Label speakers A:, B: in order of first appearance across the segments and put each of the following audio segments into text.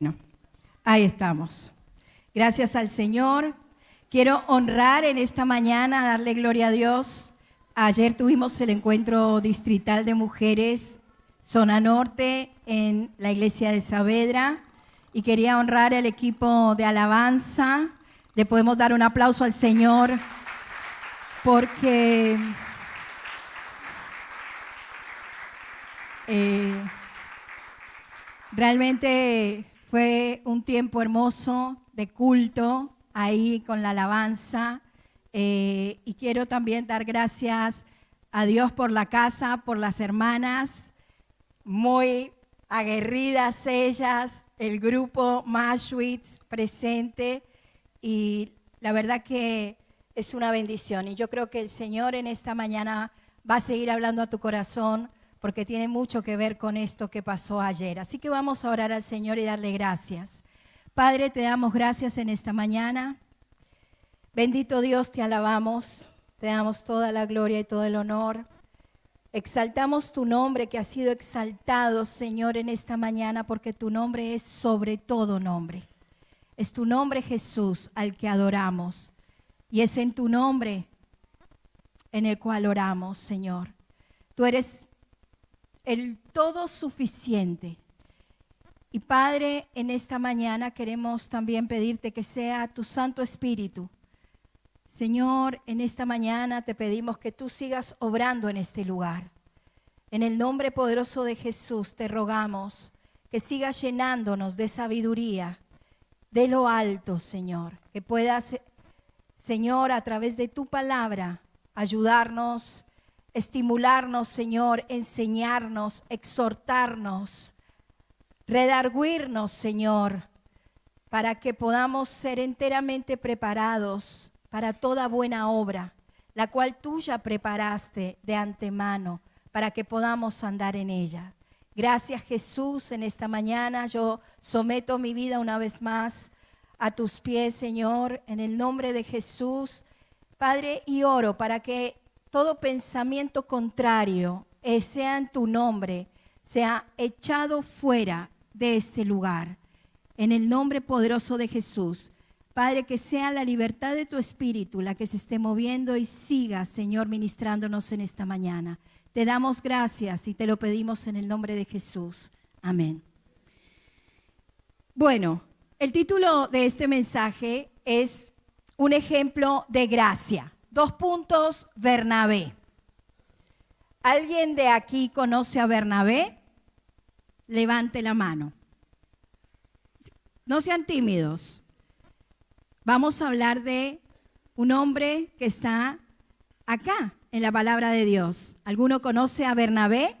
A: No, ahí estamos. Gracias al Señor. Quiero honrar en esta mañana, darle gloria a Dios. Ayer tuvimos el encuentro distrital de mujeres, zona norte, en la iglesia de Saavedra. Y quería honrar al equipo de alabanza. Le podemos dar un aplauso al Señor porque realmente fue un tiempo hermoso de culto ahí con la alabanza. Y quiero también dar gracias a Dios por la casa, por las hermanas, muy aguerridas ellas, el grupo Mashwitz presente, y la verdad que es una bendición. Y yo creo que el Señor en esta mañana va a seguir hablando a tu corazón porque tiene mucho que ver con esto que pasó ayer. Así que vamos a orar al Señor y darle gracias. Padre, te damos gracias en esta mañana. Bendito Dios, te alabamos, te damos toda la gloria y todo el honor. Exaltamos tu nombre que ha sido exaltado, Señor, en esta mañana, porque tu nombre es sobre todo nombre. Es tu nombre, Jesús, al que adoramos. Y es en tu nombre en el cual oramos, Señor. Tú eres el todo suficiente. Y Padre, en esta mañana queremos también pedirte que sea tu Santo Espíritu. Señor, en esta mañana te pedimos que tú sigas obrando en este lugar. En el nombre poderoso de Jesús te rogamos que sigas llenándonos de sabiduría, de lo alto, Señor. Que puedas, Señor, a través de tu palabra, ayudarnos, estimularnos, Señor, enseñarnos, exhortarnos, redarguirnos, Señor, para que podamos ser enteramente preparados para toda buena obra, la cual tú ya preparaste de antemano para que podamos andar en ella. Gracias, Jesús, en esta mañana yo someto mi vida una vez más a tus pies, Señor, en el nombre de Jesús, Padre, y oro para que todo pensamiento contrario, sea en tu nombre, sea echado fuera de este lugar. En el nombre poderoso de Jesús. Padre, que sea la libertad de tu Espíritu la que se esté moviendo y siga, Señor, ministrándonos en esta mañana. Te damos gracias y te lo pedimos en el nombre de Jesús. Amén. Bueno, el título de este mensaje es un ejemplo de gracia. 2 puntos, Bernabé. ¿Alguien de aquí conoce a Bernabé? Levante la mano. No sean tímidos. Vamos a hablar de un hombre que está acá en la palabra de Dios. ¿Alguno conoce a Bernabé?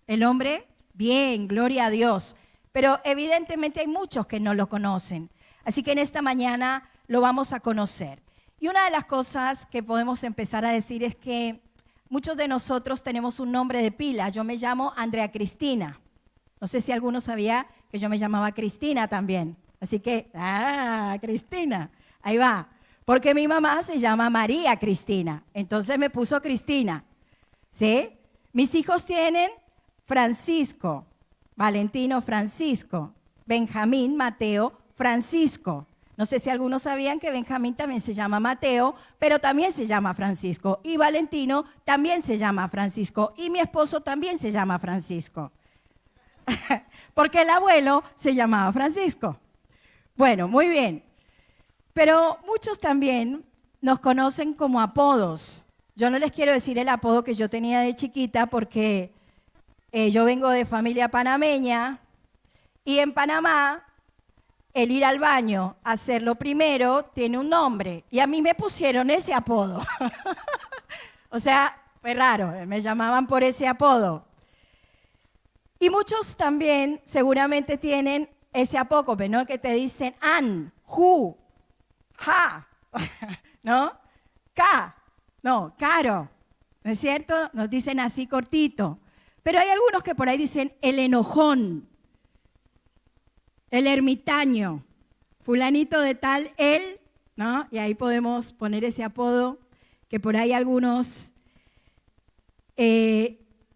A: ¿El hombre? Bien, gloria a Dios. Pero evidentemente hay muchos que no lo conocen. Así que en esta mañana lo vamos a conocer. Y una de las cosas que podemos empezar a decir es que muchos de nosotros tenemos un nombre de pila. Yo me llamo Andrea Cristina. No sé si alguno sabía que yo me llamaba Cristina también. Así que, Cristina, ahí va. Porque mi mamá se llama María Cristina, entonces me puso Cristina, ¿sí? Mis hijos tienen Francisco, Valentino Francisco, Benjamín, Mateo, Francisco. No sé si algunos sabían que Benjamín también se llama Mateo, pero también se llama Francisco. Y Valentino también se llama Francisco. Y mi esposo también se llama Francisco. Porque el abuelo se llamaba Francisco. Bueno, muy bien. Pero muchos también nos conocen como apodos. Yo no les quiero decir el apodo que yo tenía de chiquita porque yo vengo de familia panameña y en Panamá el ir al baño a hacerlo primero tiene un nombre y a mí me pusieron ese apodo. O sea, fue raro, me llamaban por ese apodo. Y muchos también seguramente tienen ese apócope, ¿no? Que te dicen an, ju, ja, ¿no? Ca, no, caro, ¿no es cierto? Nos dicen así cortito. Pero hay algunos que por ahí dicen el enojón, el ermitaño, fulanito de tal, él, ¿no? Y ahí podemos poner ese apodo que por ahí algunos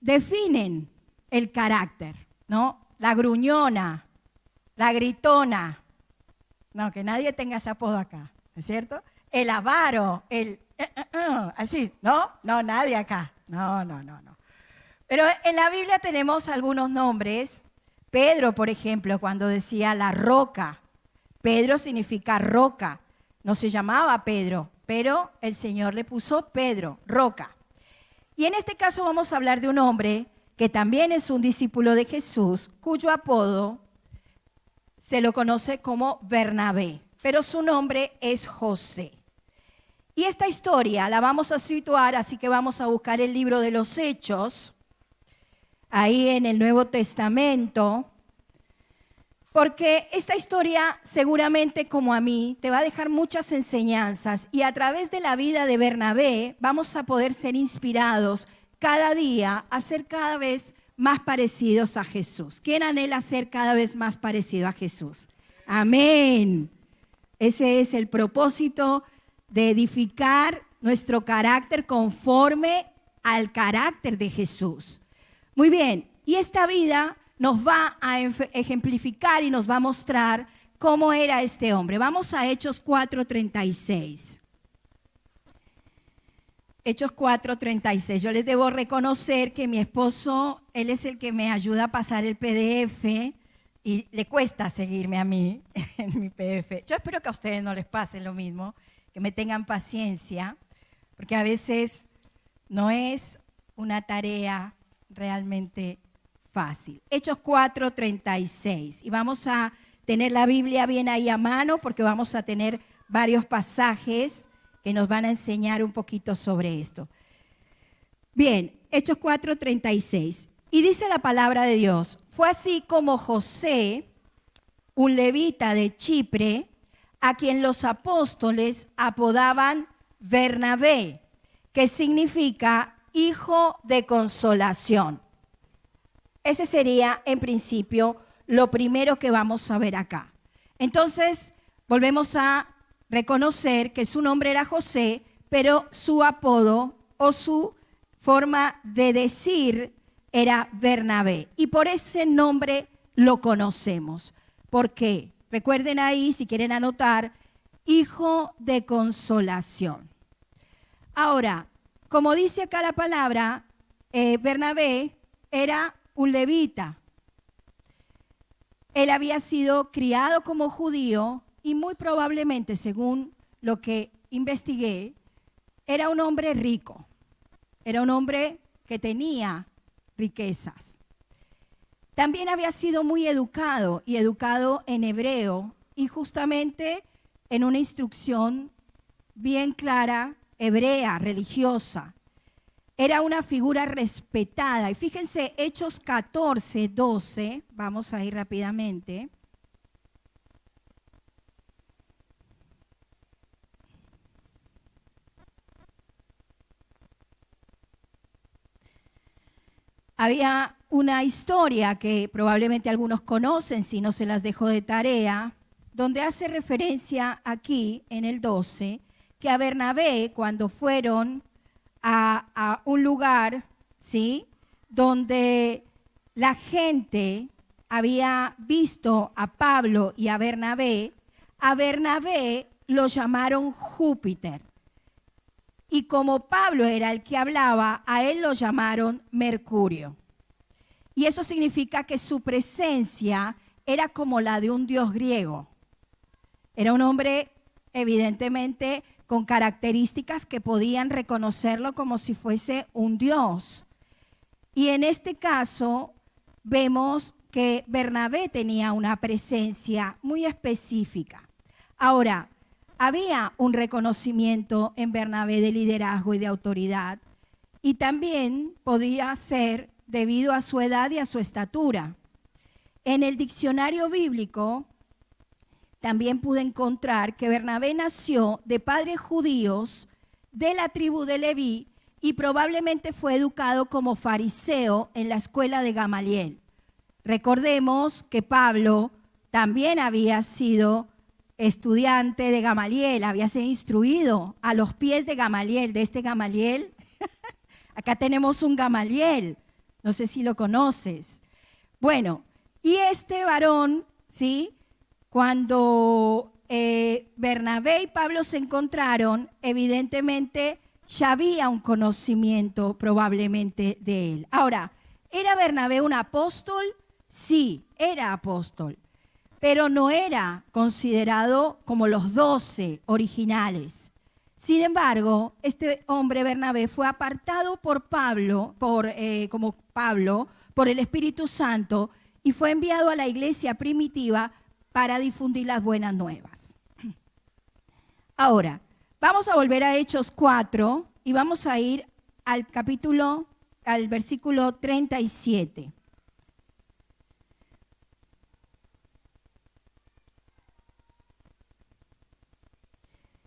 A: definen el carácter, ¿no? La gruñona, la gritona. No, que nadie tenga ese apodo acá, ¿no es cierto? El avaro, así, ¿no? No, nadie acá. No. Pero en la Biblia tenemos algunos nombres. Pedro, por ejemplo, cuando decía la roca. Pedro significa roca. No se llamaba Pedro, pero el Señor le puso Pedro, roca. Y en este caso vamos a hablar de un hombre que también es un discípulo de Jesús, cuyo apodo se lo conoce como Bernabé, pero su nombre es José. Y esta historia la vamos a situar, así que vamos a buscar el libro de los Hechos, ahí en el Nuevo Testamento, porque esta historia seguramente como a mí te va a dejar muchas enseñanzas y a través de la vida de Bernabé vamos a poder ser inspirados cada día a ser cada vez más parecidos a Jesús. ¿Quién anhela ser cada vez más parecido a Jesús? Amén. Ese es el propósito de edificar nuestro carácter conforme al carácter de Jesús. Muy bien, y esta vida nos va a ejemplificar y nos va a mostrar cómo era este hombre. Vamos a Hechos 4:36. Hechos 4:36. Yo les debo reconocer que mi esposo, él es el que me ayuda a pasar el PDF y le cuesta seguirme a mí en mi PDF. Yo espero que a ustedes no les pase lo mismo, que me tengan paciencia, porque a veces no es una tarea realmente fácil. Hechos 4:36. Y vamos a tener la Biblia bien ahí a mano porque vamos a tener varios pasajes que nos van a enseñar un poquito sobre esto. Bien, Hechos 4:36. Y dice la palabra de Dios, fue así como José, un levita de Chipre, a quien los apóstoles apodaban Bernabé, que significa hijo de consolación. Ese sería, en principio, lo primero que vamos a ver acá. Entonces, volvemos a reconocer que su nombre era José, pero su apodo o su forma de decir era Bernabé. Y por ese nombre lo conocemos. ¿Por qué? Recuerden ahí, si quieren anotar, hijo de consolación. Ahora, como dice acá la palabra, Bernabé era un levita. Él había sido criado como judío y muy probablemente, según lo que investigué, era un hombre rico. Era un hombre que tenía riquezas. También había sido muy educado y educado en hebreo y justamente en una instrucción bien clara, hebrea, religiosa. Era una figura respetada. Y fíjense, Hechos 14:12, vamos a ir rápidamente. Había una historia que probablemente algunos conocen, si no se las dejo de tarea, donde hace referencia aquí en el 12, que a Bernabé cuando fueron a un lugar, ¿sí?, donde la gente había visto a Pablo y a Bernabé lo llamaron Júpiter. Y como Pablo era el que hablaba, a él lo llamaron Mercurio. Y eso significa que su presencia era como la de un dios griego. Era un hombre evidentemente con características que podían reconocerlo como si fuese un dios. Y en este caso vemos que Bernabé tenía una presencia muy específica. Ahora, había un reconocimiento en Bernabé de liderazgo y de autoridad, y también podía ser debido a su edad y a su estatura. En el diccionario bíblico también pude encontrar que Bernabé nació de padres judíos de la tribu de Leví y probablemente fue educado como fariseo en la escuela de Gamaliel. Recordemos que Pablo también había sido estudiante de Gamaliel, había sido instruido a los pies de Gamaliel, de este Gamaliel. Acá tenemos un Gamaliel, no sé si lo conoces. Bueno, y este varón ¿sí? Cuando Bernabé y Pablo se encontraron, evidentemente ya había un conocimiento probablemente de él. Ahora, ¿era Bernabé un apóstol? Sí, era apóstol, pero no era considerado como los 12 originales. Sin embargo, este hombre Bernabé fue apartado por Pablo, por el Espíritu Santo, y fue enviado a la iglesia primitiva para difundir las buenas nuevas. Ahora, vamos a volver a Hechos 4 y vamos a ir al versículo 37.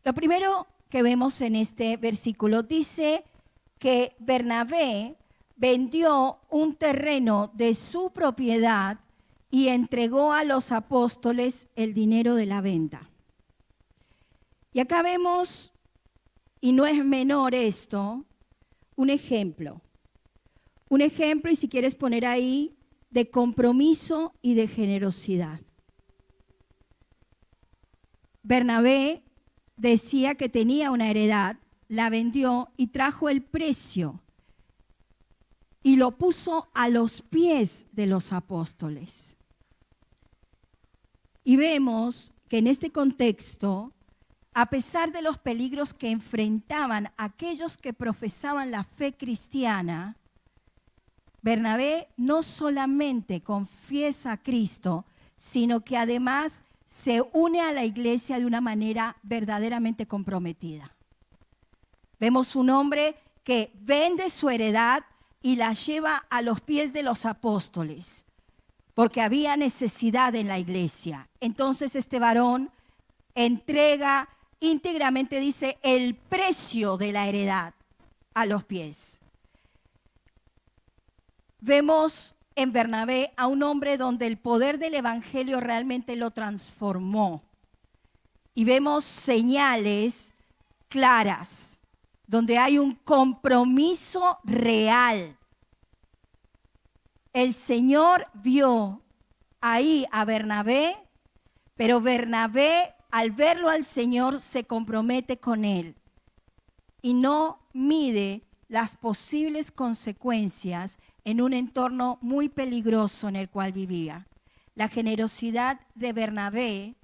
A: Lo primero que vemos en este versículo dice que Bernabé vendió un terreno de su propiedad y entregó a los apóstoles el dinero de la venta. Y acá vemos, y no es menor esto, un ejemplo, y si quieres poner ahí, de compromiso y de generosidad. Bernabé decía que tenía una heredad, la vendió y trajo el precio y lo puso a los pies de los apóstoles. Y vemos que en este contexto, a pesar de los peligros que enfrentaban aquellos que profesaban la fe cristiana, Bernabé no solamente confiesa a Cristo, sino que además se une a la iglesia de una manera verdaderamente comprometida. Vemos un hombre que vende su heredad y la lleva a los pies de los apóstoles, porque había necesidad en la iglesia. Entonces este varón entrega íntegramente, dice, el precio de la heredad a los pies. Vemos en Bernabé a un hombre donde el poder del evangelio realmente lo transformó. Y vemos señales claras, donde hay un compromiso real. El Señor vio ahí a Bernabé, pero Bernabé, al verlo al Señor, se compromete con él y no mide las posibles consecuencias en un entorno muy peligroso en el cual vivía. La generosidad de Bernabé,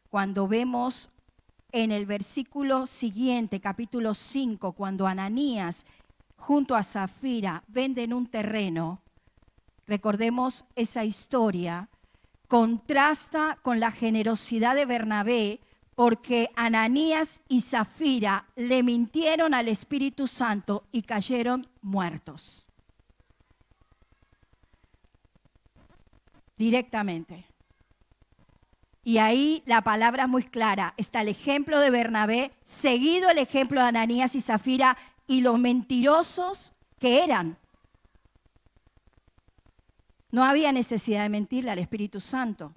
A: cuando vemos en el versículo siguiente, capítulo 5, cuando Ananías junto a Zafira venden un terreno, recordemos esa historia, contrasta con la generosidad de Bernabé, porque Ananías y Zafira le mintieron al Espíritu Santo y cayeron muertos. Directamente. Y ahí la palabra es muy clara. Está el ejemplo de Bernabé, seguido el ejemplo de Ananías y Zafira y los mentirosos que eran. No había necesidad de mentirle al Espíritu Santo.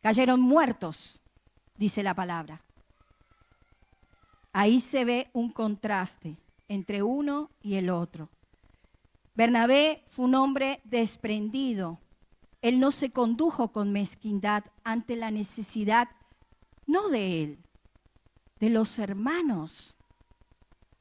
A: Cayeron muertos, dice la palabra. Ahí se ve un contraste entre uno y el otro. Bernabé fue un hombre desprendido. Él no se condujo con mezquindad ante la necesidad, no de él, de los hermanos.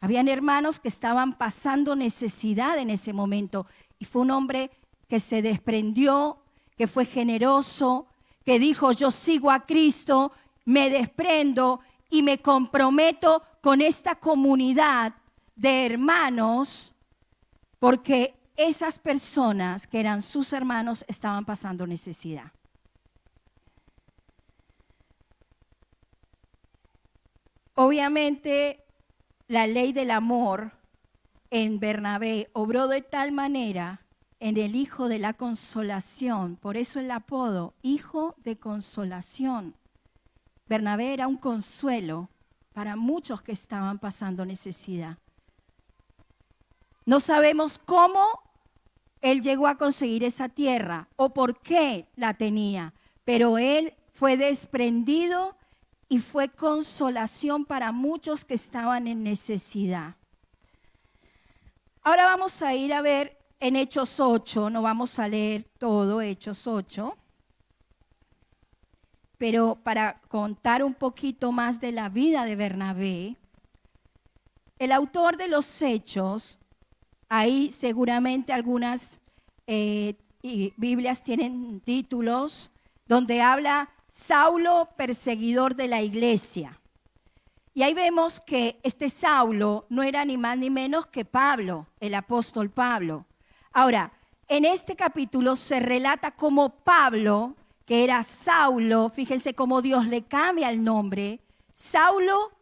A: Habían hermanos que estaban pasando necesidad en ese momento y fue un hombre que se desprendió, que fue generoso, que dijo: yo sigo a Cristo, me desprendo y me comprometo con esta comunidad de hermanos, porque esas personas que eran sus hermanos estaban pasando necesidad. Obviamente, la ley del amor en Bernabé obró de tal manera en el hijo de la consolación, por eso el apodo, hijo de consolación. Bernabé era un consuelo para muchos que estaban pasando necesidad. No sabemos cómo él llegó a conseguir esa tierra o por qué la tenía, pero él fue desprendido y fue consolación para muchos que estaban en necesidad. Ahora vamos a ir a ver en Hechos 8, no vamos a leer todo, Hechos 8. pero para contar un poquito más de la vida de Bernabé, el autor de los Hechos, ahí seguramente algunas Biblias tienen títulos donde habla Saulo, perseguidor de la iglesia. Y ahí vemos que este Saulo no era ni más ni menos que Pablo, el apóstol Pablo. Ahora, en este capítulo se relata cómo Pablo, que era Saulo, fíjense cómo Dios le cambia el nombre. Saulo,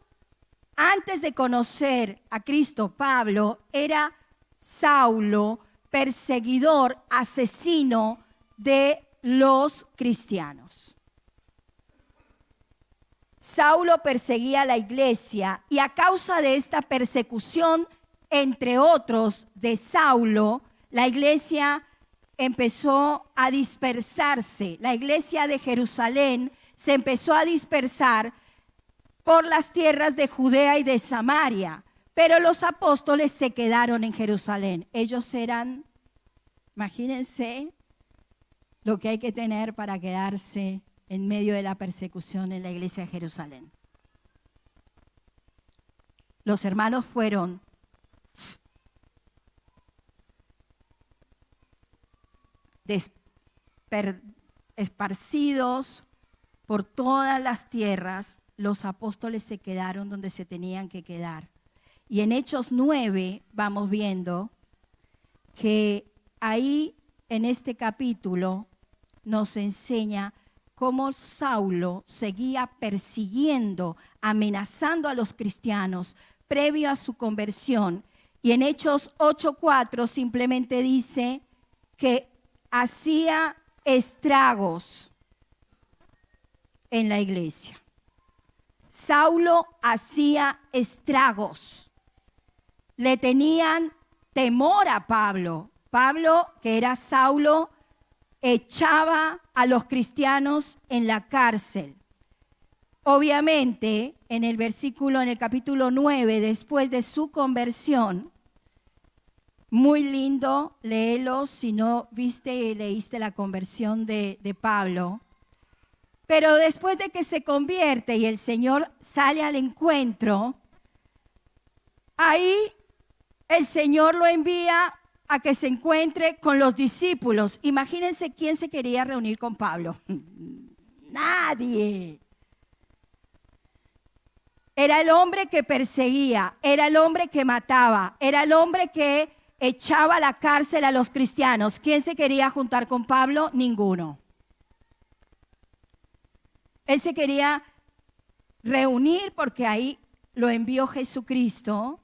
A: antes de conocer a Cristo, Pablo, era Saulo, perseguidor, asesino de los cristianos. Saulo perseguía a la iglesia y a causa de esta persecución, entre otros, de Saulo, la iglesia empezó a dispersarse. La iglesia de Jerusalén se empezó a dispersar por las tierras de Judea y de Samaria. Pero los apóstoles se quedaron en Jerusalén. Ellos eran, imagínense lo que hay que tener para quedarse en medio de la persecución en la iglesia de Jerusalén. Los hermanos fueron esparcidos por todas las tierras. Los apóstoles se quedaron donde se tenían que quedar. Y en Hechos 9 vamos viendo que ahí en este capítulo nos enseña cómo Saulo seguía persiguiendo, amenazando a los cristianos previo a su conversión. Y en Hechos 8:4 simplemente dice que hacía estragos en la iglesia. Saulo hacía estragos. Le tenían temor a Pablo. Pablo, que era Saulo, echaba a los cristianos en la cárcel. Obviamente, en el capítulo 9, después de su conversión, muy lindo, léelo si no leíste la conversión de Pablo. Pero después de que se convierte y el Señor sale al encuentro, ahí el Señor lo envía a que se encuentre con los discípulos. Imagínense quién se quería reunir con Pablo. Nadie. Era el hombre que perseguía, era el hombre que mataba, era el hombre que echaba a la cárcel a los cristianos. ¿Quién se quería juntar con Pablo? Ninguno. Él se quería reunir porque ahí lo envió Jesucristo,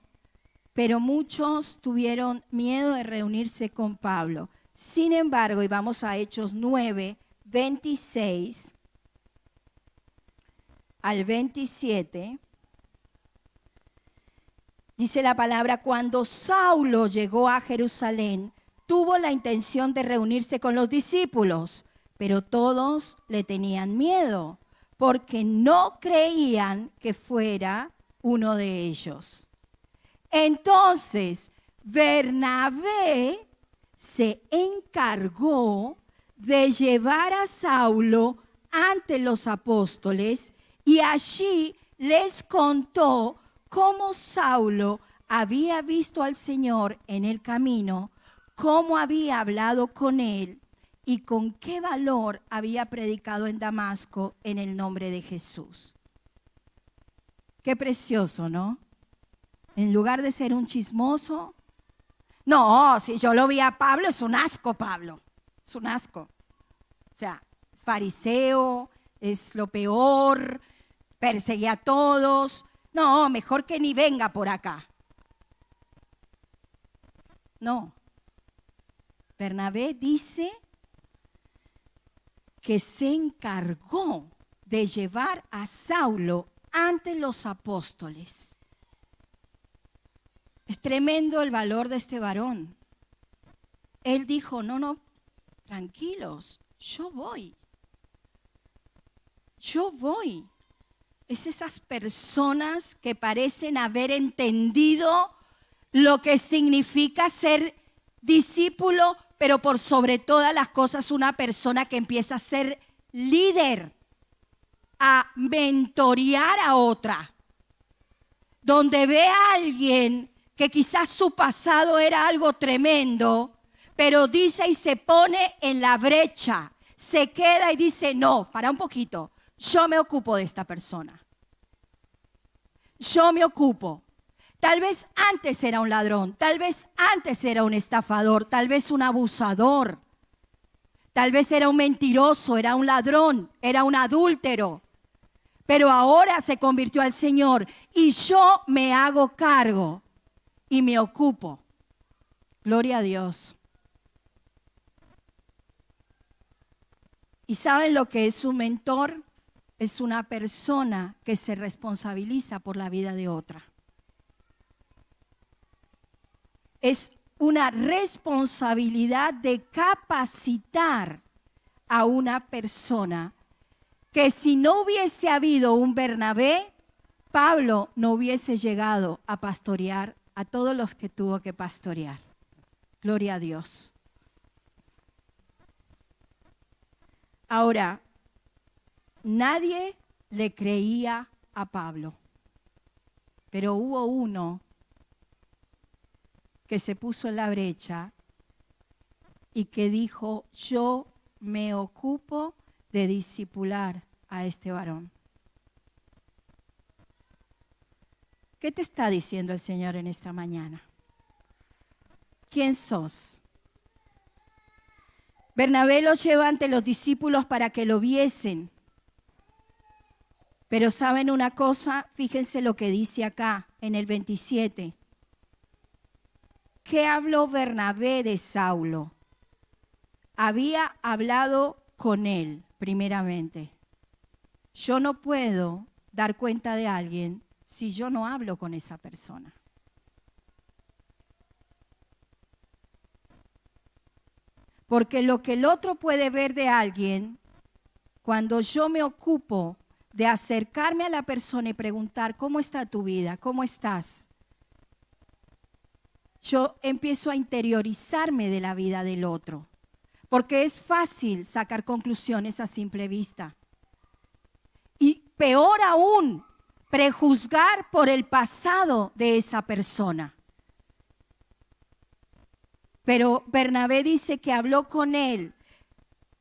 A: pero muchos tuvieron miedo de reunirse con Pablo. Sin embargo, y vamos a Hechos 9, 26 al 27, dice la palabra: cuando Saulo llegó a Jerusalén, tuvo la intención de reunirse con los discípulos, pero todos le tenían miedo, porque no creían que fuera uno de ellos. Entonces, Bernabé se encargó de llevar a Saulo ante los apóstoles y allí les contó cómo Saulo había visto al Señor en el camino, cómo había hablado con él y con qué valor había predicado en Damasco en el nombre de Jesús. Qué precioso, ¿no? En lugar de ser un chismoso. No, si yo lo vi a Pablo, es un asco Pablo. Es un asco. O sea, es fariseo, es lo peor, perseguía a todos. No, mejor que ni venga por acá. No. Bernabé dice que se encargó de llevar a Saulo ante los apóstoles. Es tremendo el valor de este varón. Él dijo, no, tranquilos, yo voy. Es esas personas que parecen haber entendido lo que significa ser discípulo, pero por sobre todas las cosas una persona que empieza a ser líder. a mentorear a otra, donde ve a alguien que quizás su pasado era algo tremendo, pero dice y se pone en la brecha, se queda y dice, no, para un poquito, yo me ocupo de esta persona. Yo me ocupo. Tal vez antes era un ladrón, tal vez antes era un estafador, tal vez un abusador, tal vez era un mentiroso, era un ladrón, era un adúltero. Pero ahora se convirtió al Señor y yo me hago cargo y me ocupo. Gloria a Dios. ¿Y saben lo que es un mentor? Es una persona que se responsabiliza por la vida de otra. Es una responsabilidad de capacitar a una persona que si no hubiese habido un Bernabé, Pablo no hubiese llegado a pastorear a todos los que tuvo que pastorear. Gloria a Dios. Ahora, nadie le creía a Pablo, pero hubo uno que se puso en la brecha y que dijo, yo me ocupo de discipular a este varón. ¿Qué te está diciendo el Señor en esta mañana? ¿Quién sos? Bernabé lo lleva ante los discípulos para que lo viesen. Pero ¿saben una cosa? Fíjense lo que dice acá en el 27. ¿Qué habló Bernabé de Saulo? Había hablado con él, primeramente. Yo no puedo dar cuenta de alguien si yo no hablo con esa persona. Porque lo que el otro puede ver de alguien, cuando yo me ocupo de acercarme a la persona y preguntar, ¿cómo está tu vida? ¿Cómo estás? Yo empiezo a interiorizarme de la vida del otro. Porque es fácil sacar conclusiones a simple vista. Y peor aún, prejuzgar por el pasado de esa persona. Pero Bernabé dice que habló con él.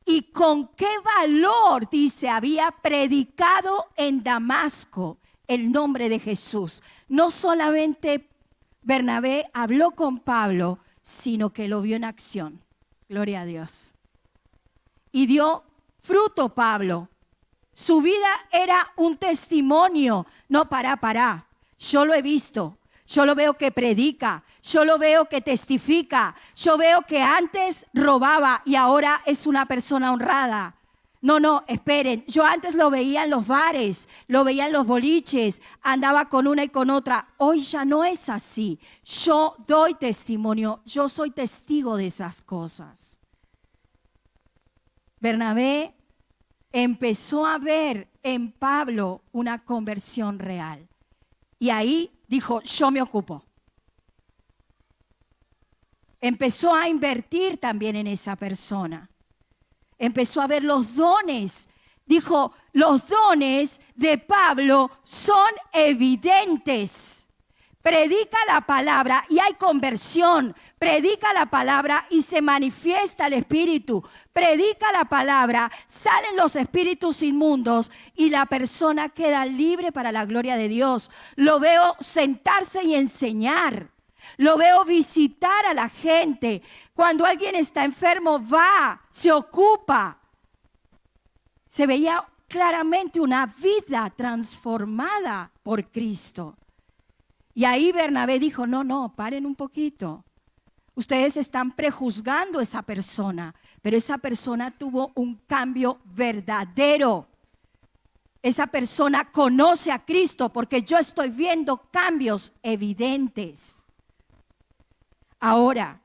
A: ¿Y con qué valor, dice, había predicado en Damasco el nombre de Jesús? No solamente Bernabé habló con Pablo, sino que lo vio en acción. Gloria a Dios. Y dio fruto Pablo. Su vida era un testimonio. No, pará. Yo lo he visto. Yo lo veo que predica. Yo lo veo que testifica. Yo veo que antes robaba y ahora es una persona honrada. No, esperen. Yo antes lo veía en los bares, lo veía en los boliches, andaba con una y con otra. Hoy ya no es así. Yo doy testimonio. Yo soy testigo de esas cosas. Bernabé empezó a ver en Pablo una conversión real. Y ahí dijo, yo me ocupo. Empezó a invertir también en esa persona. Empezó a ver los dones. Dijo, los dones de Pablo son evidentes. Predica la palabra y hay conversión. Predica la palabra y se manifiesta el Espíritu. Predica la palabra, salen los espíritus inmundos y la persona queda libre para la gloria de Dios. Lo veo sentarse y enseñar. Lo veo visitar a la gente. Cuando alguien está enfermo, va, se ocupa. Se veía claramente una vida transformada por Cristo. Y ahí Bernabé dijo, no, paren un poquito. Ustedes están prejuzgando a esa persona, pero esa persona tuvo un cambio verdadero. Esa persona conoce a Cristo porque yo estoy viendo cambios evidentes. Ahora,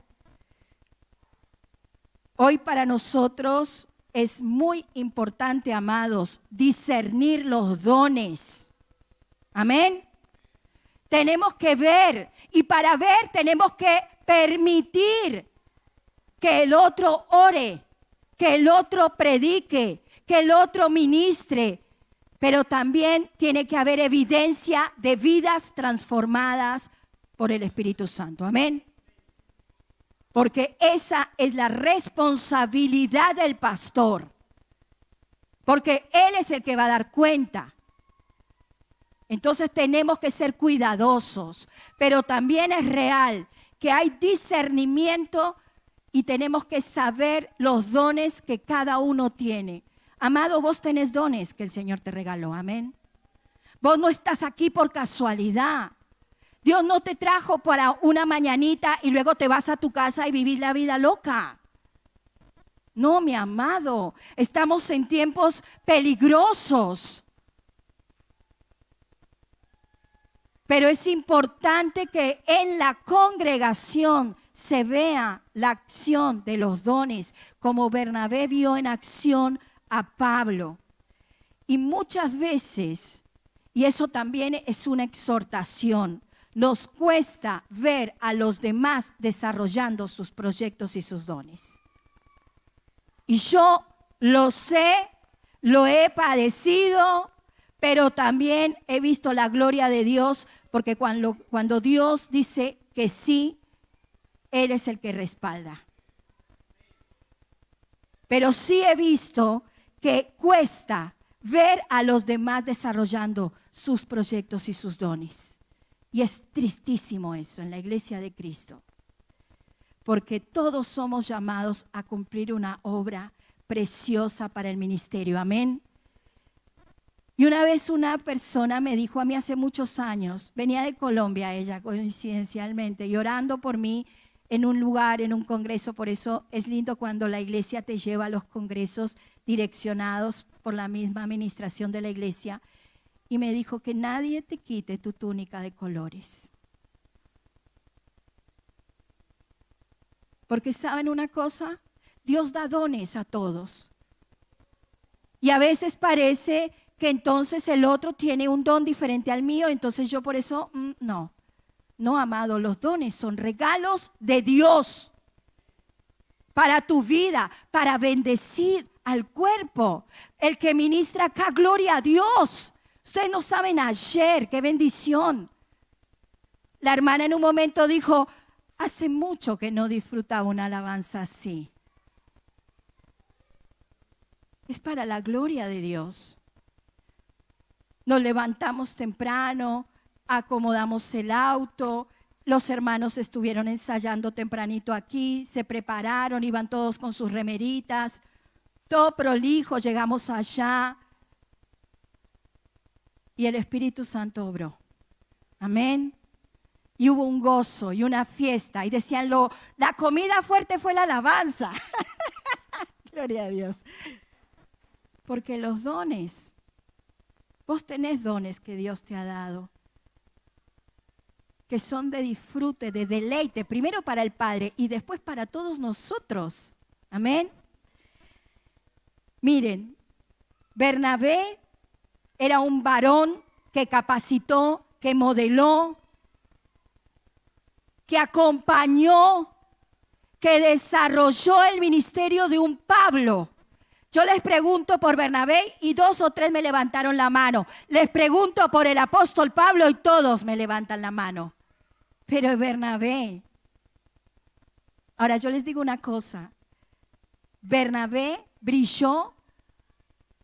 A: hoy para nosotros es muy importante, amados, discernir los dones. Amén. Tenemos que ver y para ver tenemos que permitir que el otro ore, que el otro predique, que el otro ministre. pero también tiene que haber evidencia de vidas transformadas por el Espíritu Santo. Amén. Porque esa es la responsabilidad del pastor. Porque él es el que va a dar cuenta. Entonces tenemos que ser cuidadosos. Pero también es real que hay discernimiento y tenemos que saber los dones que cada uno tiene. Amado, vos tenés dones que el Señor te regaló. Amén. Vos no estás aquí por casualidad. Dios no te trajo para una mañanita y luego te vas a tu casa y vivís la vida loca. No, mi amado, estamos en tiempos peligrosos. Pero es importante que en la congregación se vea la acción de los dones, como Bernabé vio en acción a Pablo. Y muchas veces, y eso también es una exhortación, nos cuesta ver a los demás desarrollando sus proyectos y sus dones. Y yo lo sé, lo he padecido, pero también he visto la gloria de Dios, porque cuando Dios dice que sí, Él es el que respalda. Pero sí he visto que cuesta ver a los demás desarrollando sus proyectos y sus dones. Y es tristísimo eso en la iglesia de Cristo. Porque todos somos llamados a cumplir una obra preciosa para el ministerio. Amén. Y una vez una persona me dijo a mí hace muchos años, venía de Colombia ella coincidencialmente, y orando por mí en un lugar, en un congreso. Por eso es lindo cuando la iglesia te lleva a los congresos direccionados por la misma administración de la iglesia. Y me dijo que nadie te quite tu túnica de colores. Porque ¿saben una cosa? Dios da dones a todos. Y a veces parece que entonces el otro tiene un don diferente al mío, entonces yo por eso, no. No, amado, los dones son regalos de Dios para tu vida, para bendecir al cuerpo. El que ministra acá, gloria a Dios. Ustedes no saben ayer, qué bendición. La hermana en un momento dijo, hace mucho que no disfrutaba una alabanza así. Es para la gloria de Dios. Nos levantamos temprano, acomodamos el auto, los hermanos estuvieron ensayando tempranito aquí, se prepararon, iban todos con sus remeritas, todo prolijo, llegamos allá y el Espíritu Santo obró. Amén. Y hubo un gozo y una fiesta y decían, la comida fuerte fue la alabanza. Gloria a Dios. Porque los dones, vos tenés dones que Dios te ha dado, que son de disfrute, de deleite, primero para el Padre y después para todos nosotros. Amén. Miren, Bernabé era un varón que capacitó, que modeló, que acompañó, que desarrolló el ministerio de un Pablo. Yo les pregunto por Bernabé y 2 o 3 me levantaron la mano. Les pregunto por el apóstol Pablo y todos me levantan la mano. Pero Bernabé. Ahora yo les digo una cosa. Bernabé brilló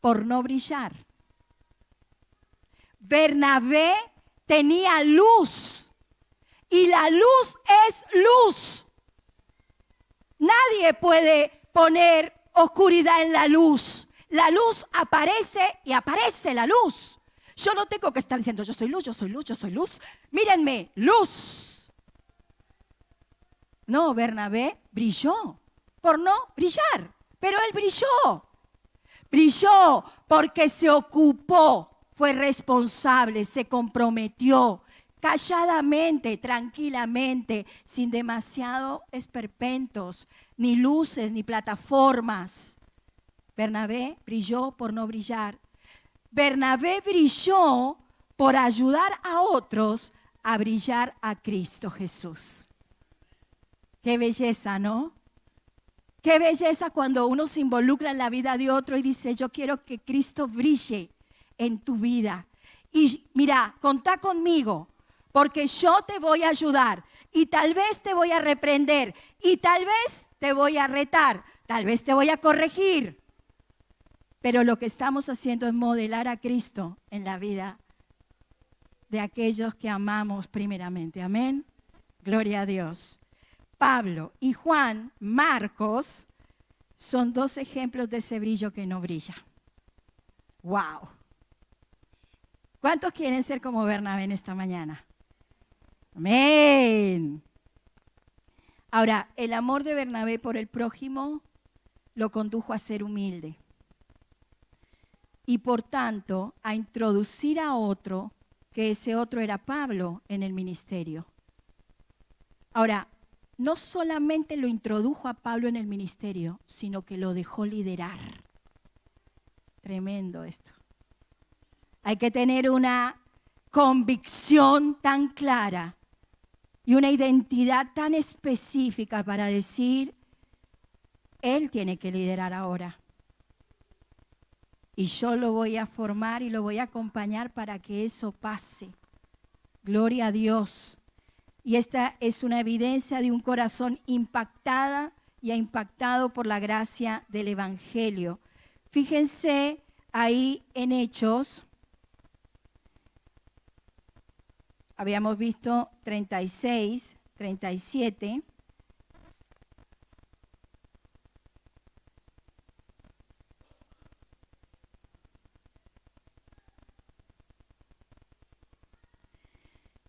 A: por no brillar. Bernabé tenía luz y la luz es luz. Nadie puede poner oscuridad en la luz. La luz aparece y aparece la luz. Yo no tengo que estar diciendo yo soy luz, yo soy luz, yo soy luz. Mírenme, luz. No, Bernabé brilló por no brillar, pero él brilló. Brilló porque se ocupó, fue responsable, se comprometió calladamente, tranquilamente, sin demasiado esperpentos, ni luces, ni plataformas. Bernabé brilló por no brillar. Bernabé brilló por ayudar a otros a brillar a Cristo Jesús. Qué belleza, ¿no? Qué belleza cuando uno se involucra en la vida de otro y dice, yo quiero que Cristo brille en tu vida. Y mira, contá conmigo, porque yo te voy a ayudar. Y tal vez te voy a reprender. Y tal vez te voy a retar. Tal vez te voy a corregir. Pero lo que estamos haciendo es modelar a Cristo en la vida de aquellos que amamos primeramente. Amén. Gloria a Dios. Pablo y Juan Marcos son dos ejemplos de ese brillo que no brilla. ¡Wow! ¿Cuántos quieren ser como Bernabé en esta mañana? Amén. Ahora, el amor de Bernabé por el prójimo lo condujo a ser humilde. Y por tanto, a introducir a otro, que ese otro era Pablo, en el ministerio. Ahora, no solamente lo introdujo a Pablo en el ministerio, sino que lo dejó liderar. Tremendo esto. Hay que tener una convicción tan clara y una identidad tan específica para decir, él tiene que liderar ahora. Y yo lo voy a formar y lo voy a acompañar para que eso pase. Gloria a Dios. Y esta es una evidencia de un corazón impactado por la gracia del Evangelio. Fíjense ahí en Hechos. Habíamos visto 36, 37.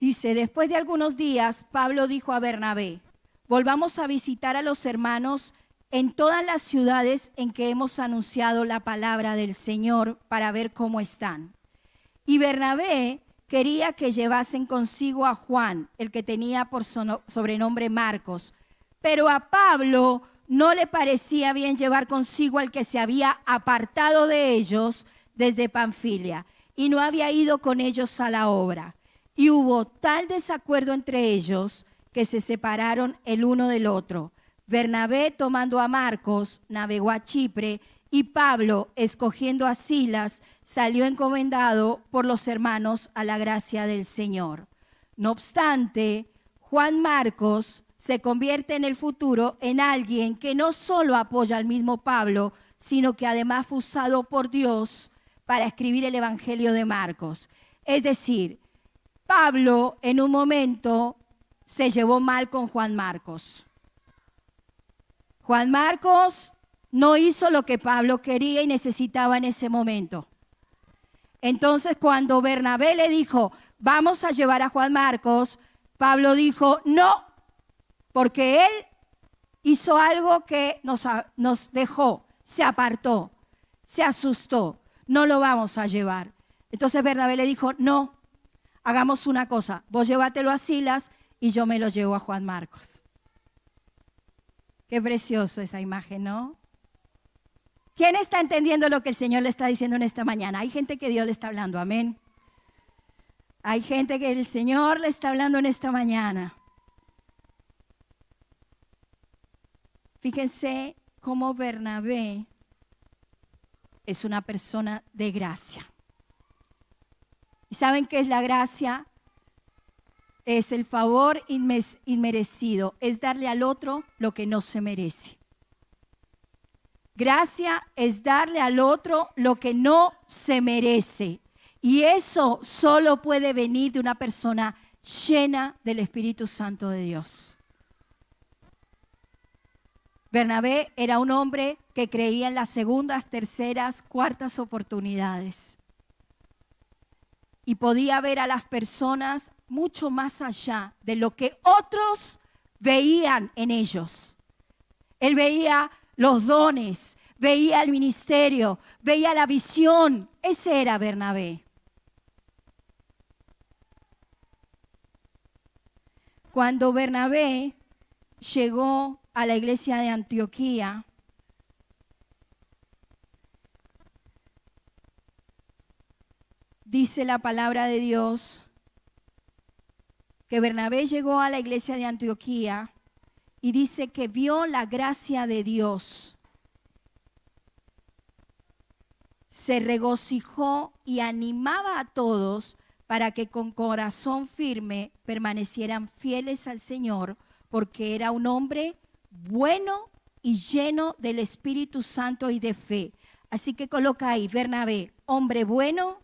A: Dice, después de algunos días, Pablo dijo a Bernabé, volvamos a visitar a los hermanos en todas las ciudades en que hemos anunciado la palabra del Señor para ver cómo están. Y Bernabé quería que llevasen consigo a Juan, el que tenía por sobrenombre Marcos, pero a Pablo no le parecía bien llevar consigo al que se había apartado de ellos desde Panfilia y no había ido con ellos a la obra. Y hubo tal desacuerdo entre ellos que se separaron el uno del otro. Bernabé, tomando a Marcos, navegó a Chipre, y Pablo, escogiendo a Silas, salió encomendado por los hermanos a la gracia del Señor. No obstante, Juan Marcos se convierte en el futuro en alguien que no solo apoya al mismo Pablo, sino que además fue usado por Dios para escribir el Evangelio de Marcos. Es decir, Pablo en un momento se llevó mal con Juan Marcos. Juan Marcos no hizo lo que Pablo quería y necesitaba en ese momento. Entonces, cuando Bernabé le dijo, vamos a llevar a Juan Marcos, Pablo dijo, no, porque él hizo algo que nos dejó, se apartó, se asustó, no lo vamos a llevar. Entonces Bernabé le dijo, no, hagamos una cosa, vos llévatelo a Silas y yo me lo llevo a Juan Marcos. Qué precioso esa imagen, ¿no? ¿Quién está entendiendo lo que el Señor le está diciendo en esta mañana? Hay gente que Dios le está hablando, amén. Hay gente que el Señor le está hablando en esta mañana. Fíjense cómo Bernabé es una persona de gracia. ¿Y saben qué es la gracia? Es el favor inmerecido, es darle al otro lo que no se merece. Gracia es darle al otro lo que no se merece. Y eso solo puede venir de una persona llena del Espíritu Santo de Dios. Bernabé era un hombre que creía en las segundas, terceras, cuartas oportunidades. Y podía ver a las personas mucho más allá de lo que otros veían en ellos. Él veía los dones, veía el ministerio, veía la visión. Ese era Bernabé. Cuando Bernabé llegó a la iglesia de Antioquía, dice la palabra de Dios que Bernabé llegó a la iglesia de Antioquía y dice que vio la gracia de Dios. se regocijó y animaba a todos para que con corazón firme permanecieran fieles al Señor, porque era un hombre bueno y lleno del Espíritu Santo y de fe. Así que coloca ahí, Bernabé, hombre bueno,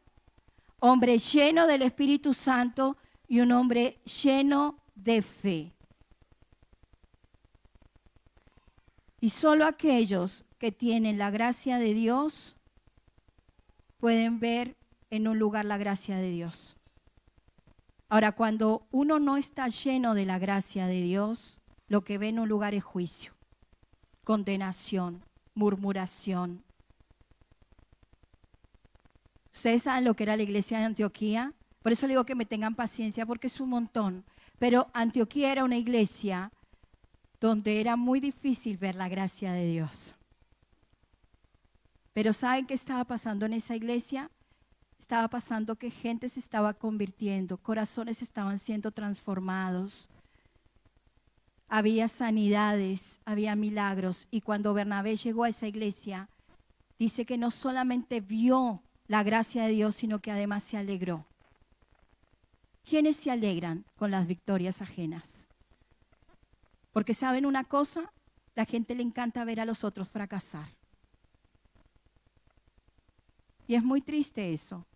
A: hombre lleno del Espíritu Santo y un hombre lleno de fe. Y solo aquellos que tienen la gracia de Dios pueden ver en un lugar la gracia de Dios. Ahora, cuando uno no está lleno de la gracia de Dios, lo que ve en un lugar es juicio, condenación, murmuración. ¿Ustedes saben lo que era la iglesia de Antioquía? Por eso le digo que me tengan paciencia porque es un montón. Pero Antioquía era una iglesia donde era muy difícil ver la gracia de Dios. Pero ¿saben qué estaba pasando en esa iglesia? Estaba pasando que gente se estaba convirtiendo, corazones estaban siendo transformados. Había sanidades, había milagros. Y cuando Bernabé llegó a esa iglesia, dice que no solamente vio la gracia de Dios, sino que además se alegró. ¿Quiénes se alegran con las victorias ajenas? Porque ¿saben una cosa? La gente le encanta ver a los otros fracasar. Y es muy triste eso.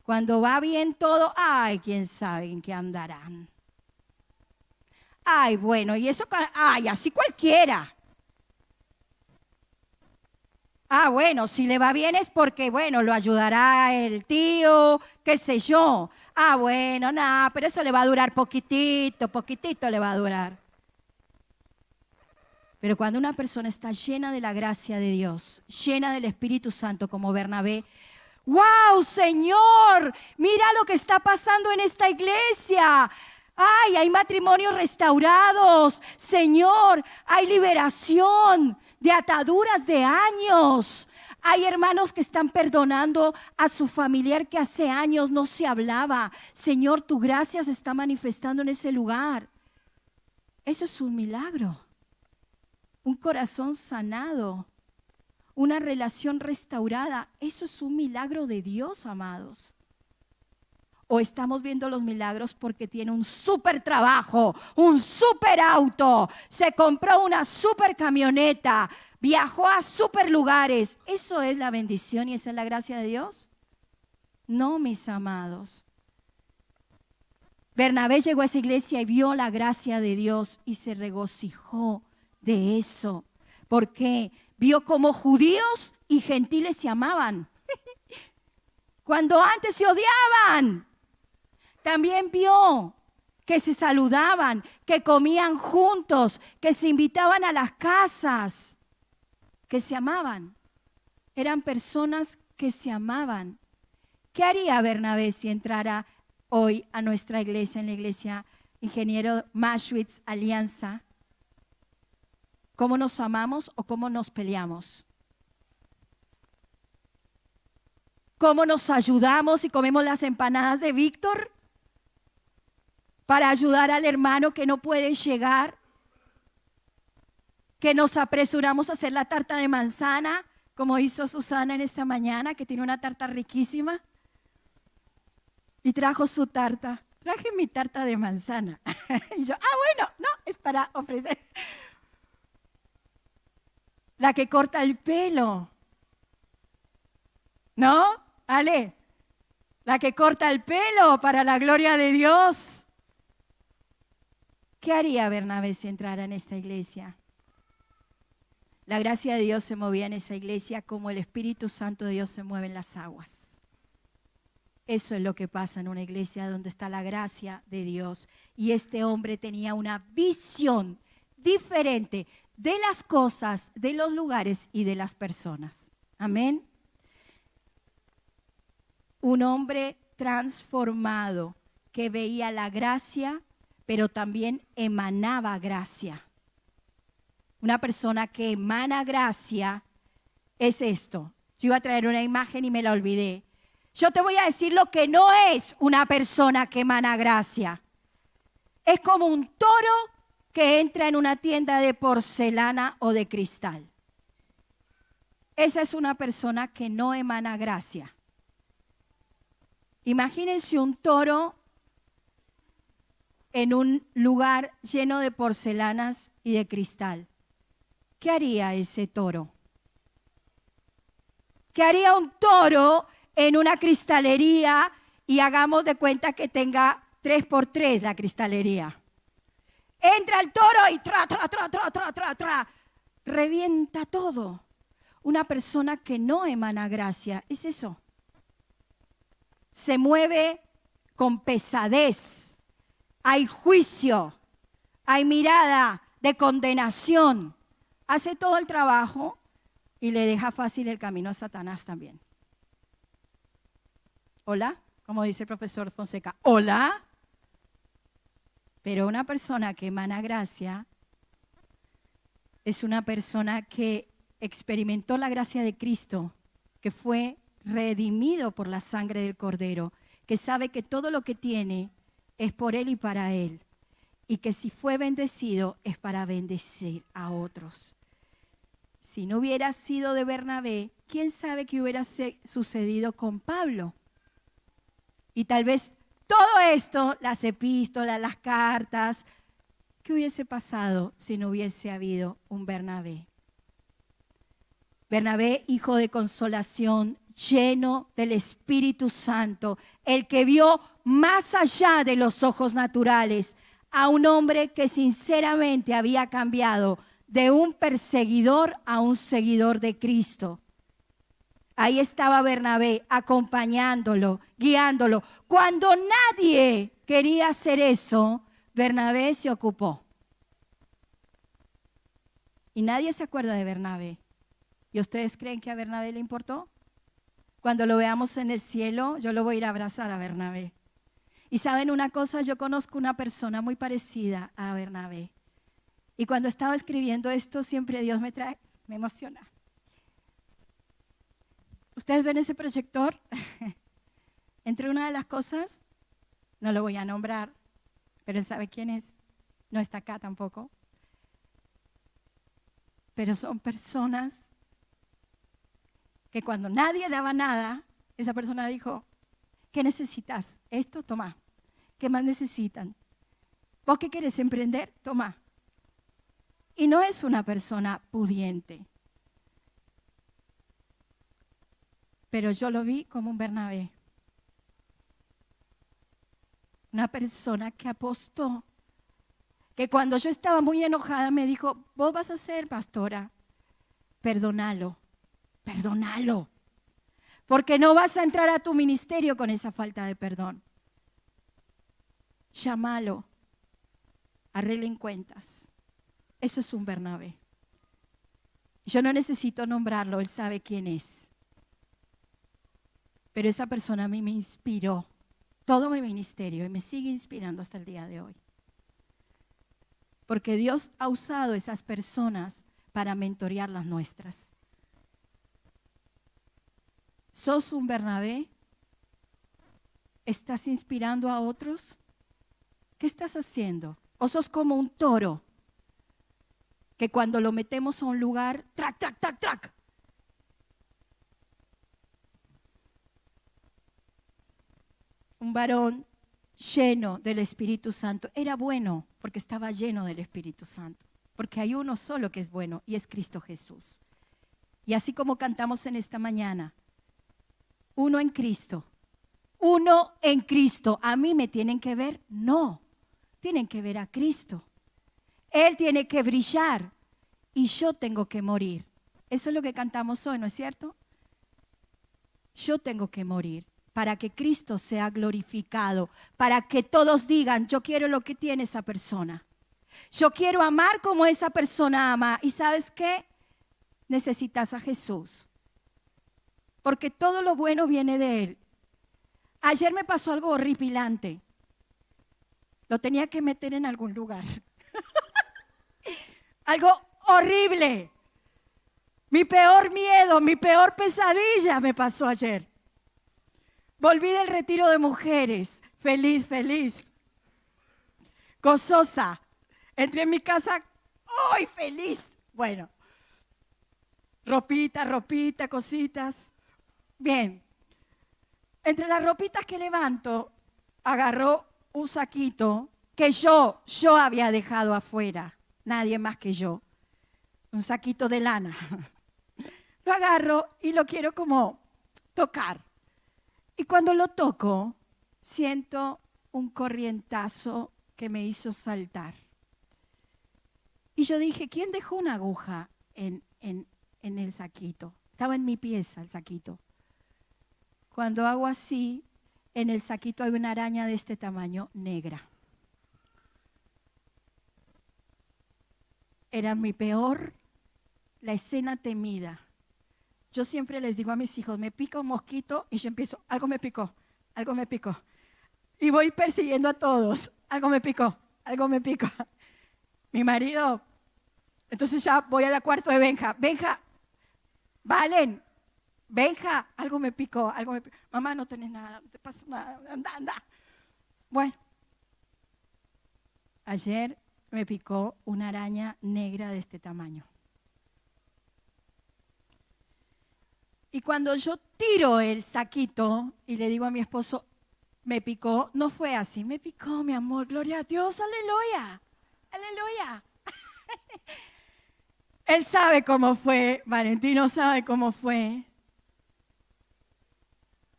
A: Cuando va bien todo, ay, quién sabe en qué andarán. Ay, bueno, y eso, ay, así cualquiera. Ah, bueno, si le va bien es porque, bueno, lo ayudará el tío, qué sé yo. Ah, bueno, nada, pero eso le va a durar poquitito, poquitito le va a durar. Pero cuando una persona está llena de la gracia de Dios, llena del Espíritu Santo como Bernabé, ¡wow, Señor! Mira lo que está pasando en esta iglesia. ¡Ay, hay matrimonios restaurados! Señor, hay liberación de ataduras de años. Hay hermanos que están perdonando a su familiar que hace años no se hablaba. Señor, tu gracia se está manifestando en ese lugar. Eso es un milagro. Un corazón sanado, una relación restaurada. Eso es un milagro de Dios, amados. O estamos viendo los milagros porque tiene un súper trabajo, un súper auto, se compró una súper camioneta, viajó a súper lugares. ¿Eso es la bendición y esa es la gracia de Dios? No, mis amados. Bernabé llegó a esa iglesia y vio la gracia de Dios y se regocijó de eso. ¿Por qué? Vio cómo judíos y gentiles se amaban. Cuando antes se odiaban. También vio que se saludaban, que comían juntos, que se invitaban a las casas, que se amaban. Eran personas que se amaban. ¿Qué haría Bernabé si entrara hoy a nuestra iglesia, en la iglesia Ingeniero Maschwitz Alianza? ¿Cómo nos amamos o cómo nos peleamos? ¿Cómo nos ayudamos y comemos las empanadas de Víctor para ayudar al hermano que no puede llegar? Que nos apresuramos a hacer la tarta de manzana, como hizo Susana en esta mañana, que tiene una tarta riquísima. Y trajo su tarta. Traje mi tarta de manzana. Y yo, bueno, no, es para ofrecer. La que corta el pelo. ¿No? Ale, la que corta el pelo para la gloria de Dios. ¿Qué haría Bernabé si entrara en esta iglesia? La gracia de Dios se movía en esa iglesia como el Espíritu Santo de Dios se mueve en las aguas. Eso es lo que pasa en una iglesia donde está la gracia de Dios. Y este hombre tenía una visión diferente de las cosas, de los lugares y de las personas. Amén. Un hombre transformado que veía la gracia, pero también emanaba gracia. Una persona que emana gracia es esto. Yo iba a traer una imagen y me la olvidé. Yo te voy a decir lo que no es una persona que emana gracia. Es como un toro que entra en una tienda de porcelana o de cristal. esa es una persona que no emana gracia. Imagínense un toro en un lugar lleno de porcelanas y de cristal. ¿Qué haría ese toro? ¿Qué haría un toro en una cristalería y hagamos de cuenta que tenga 3x3 la cristalería? Entra el toro y revienta todo. Una persona que no emana gracia es eso. Se mueve con pesadez. Hay juicio, hay mirada de condenación. Hace todo el trabajo y le deja fácil el camino a Satanás también. ¿Hola? Como dice el profesor Fonseca. ¿Hola? Pero una persona que emana gracia es una persona que experimentó la gracia de Cristo, que fue redimido por la sangre del Cordero, que sabe que todo lo que tiene es por Él y para Él, y que si fue bendecido es para bendecir a otros. Si no hubiera sido de Bernabé, ¿quién sabe qué hubiera sucedido con Pablo? Y tal vez todo esto, las epístolas, las cartas, ¿qué hubiese pasado si no hubiese habido un Bernabé? Bernabé, hijo de consolación, lleno del Espíritu Santo, el que vio más allá de los ojos naturales a un hombre que sinceramente había cambiado de un perseguidor a un seguidor de Cristo. Ahí estaba Bernabé acompañándolo, guiándolo. Cuando nadie quería hacer eso, Bernabé se ocupó. Y nadie se acuerda de Bernabé. ¿Y ustedes creen que a Bernabé le importó? Cuando lo veamos en el cielo, yo lo voy a ir a abrazar a Bernabé. Y saben una cosa, yo conozco una persona muy parecida a Bernabé. Y cuando estaba escribiendo esto, siempre Dios me emociona. ¿Ustedes ven ese proyector? Entre una de las cosas, no lo voy a nombrar, pero él sabe quién es. No está acá tampoco. Pero son personas que cuando nadie daba nada, esa persona dijo, ¿qué necesitas? Esto, toma. ¿Qué más necesitan? ¿Vos qué querés emprender? Toma. Y no es una persona pudiente. Pero yo lo vi como un Bernabé. Una persona que apostó. Que cuando yo estaba muy enojada me dijo, vos vas a ser pastora. Perdónalo. Perdónalo. Porque no vas a entrar a tu ministerio con esa falta de perdón. Llámalo. Arreglen cuentas. Eso es un Bernabé. Yo no necesito nombrarlo, él sabe quién es. Pero esa persona a mí me inspiró todo mi ministerio y me sigue inspirando hasta el día de hoy. Porque Dios ha usado esas personas para mentorear las nuestras. ¿Sos un Bernabé? ¿Estás inspirando a otros? ¿Qué estás haciendo? ¿O sos como un toro que cuando lo metemos a un lugar, trac, trac, trac, trac? Un varón lleno del Espíritu Santo. Era bueno porque estaba lleno del Espíritu Santo. Porque hay uno solo que es bueno y es Cristo Jesús. Y así como cantamos en esta mañana, uno en Cristo. Uno en Cristo. ¿A mí me tienen que ver? No. Tienen que ver a Cristo. Él tiene que brillar y yo tengo que morir. Eso es lo que cantamos hoy, ¿no es cierto? Yo tengo que morir para que Cristo sea glorificado, para que todos digan, yo quiero lo que tiene esa persona. Yo quiero amar como esa persona ama. ¿Y sabes qué? Necesitas a Jesús. Porque todo lo bueno viene de Él. Ayer me pasó algo horripilante. Lo tenía que meter en algún lugar. Algo horrible. Mi peor miedo, mi peor pesadilla me pasó ayer. Volví del retiro de mujeres, feliz, feliz, gozosa. Entré en mi casa, ¡ay, feliz! Bueno, ropita, cositas. Bien, entre las ropitas que levanto, agarró un saquito que yo había dejado afuera, nadie más que yo, un saquito de lana. Lo agarro y lo quiero como tocar. Y cuando lo toco, siento un corrientazo que me hizo saltar. Y yo dije, ¿quién dejó una aguja en el saquito? Estaba en mi pieza el saquito. Cuando hago así, en el saquito hay una araña de este tamaño, negra. Era mi peor, la escena temida. Yo siempre les digo a mis hijos, me pica un mosquito y yo empiezo, algo me picó. Y voy persiguiendo a todos, algo me picó. Mi marido, entonces ya voy al cuarto de Benja. Valen, Benja, algo me picó. Mamá, no tenés nada, no te pasa nada, anda. Bueno, ayer me picó una araña negra de este tamaño. Y cuando yo tiro el saquito y le digo a mi esposo, me picó, no fue así, me picó, mi amor, gloria a Dios, aleluya. Él sabe cómo fue, Valentino sabe cómo fue.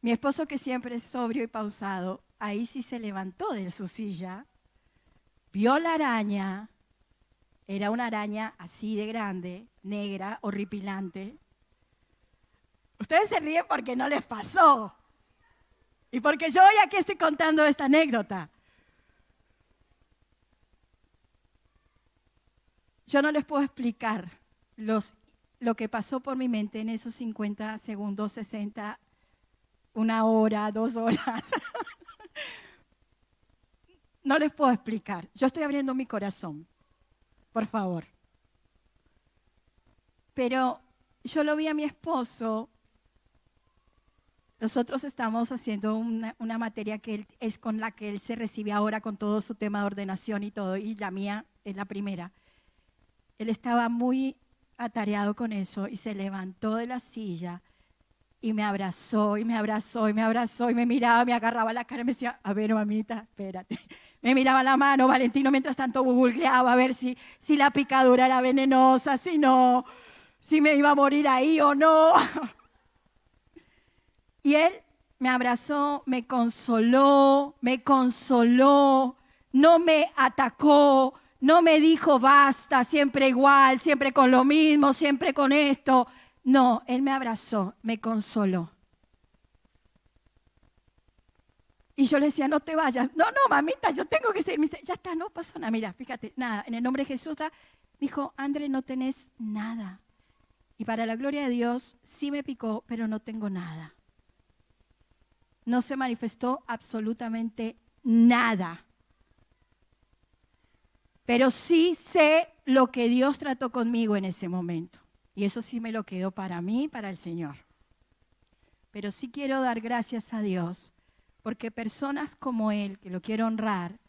A: Mi esposo, que siempre es sobrio y pausado, ahí sí se levantó de su silla, vio la araña, era una araña así de grande, negra, horripilante. Ustedes se ríen porque no les pasó. Y porque yo hoy aquí estoy contando esta anécdota. Yo no les puedo explicar lo que pasó por mi mente en esos 50 segundos, 60, una hora, 2 horas. No les puedo explicar. Yo estoy abriendo mi corazón, por favor. Pero yo lo vi a mi esposo. Nosotros estamos haciendo una materia que es con la que él se recibe ahora con todo su tema de ordenación y todo, y la mía es la primera. Él estaba muy atareado con eso y se levantó de la silla y me abrazó y me miraba, me agarraba la cara y me decía, a ver, mamita, espérate. Me miraba la mano, Valentino mientras tanto googleaba a ver si la picadura era venenosa, si no, si me iba a morir ahí o no. Y él me abrazó, me consoló, no me atacó, no me dijo basta, siempre igual, siempre con lo mismo, siempre con esto. No, él me abrazó, me consoló. Y yo le decía, no te vayas. No, mamita, yo tengo que seguir. Me dice, ya está, no pasó nada. Mira, fíjate, nada. En el nombre de Jesús, dijo, André, no tenés nada. Y para la gloria de Dios, sí me picó, pero no tengo nada. No se manifestó absolutamente nada. Pero sí sé lo que Dios trató conmigo en ese momento. Y eso sí me lo quedó para mí y para el Señor. Pero sí quiero dar gracias a Dios, porque personas como Él, que lo quiero honrar,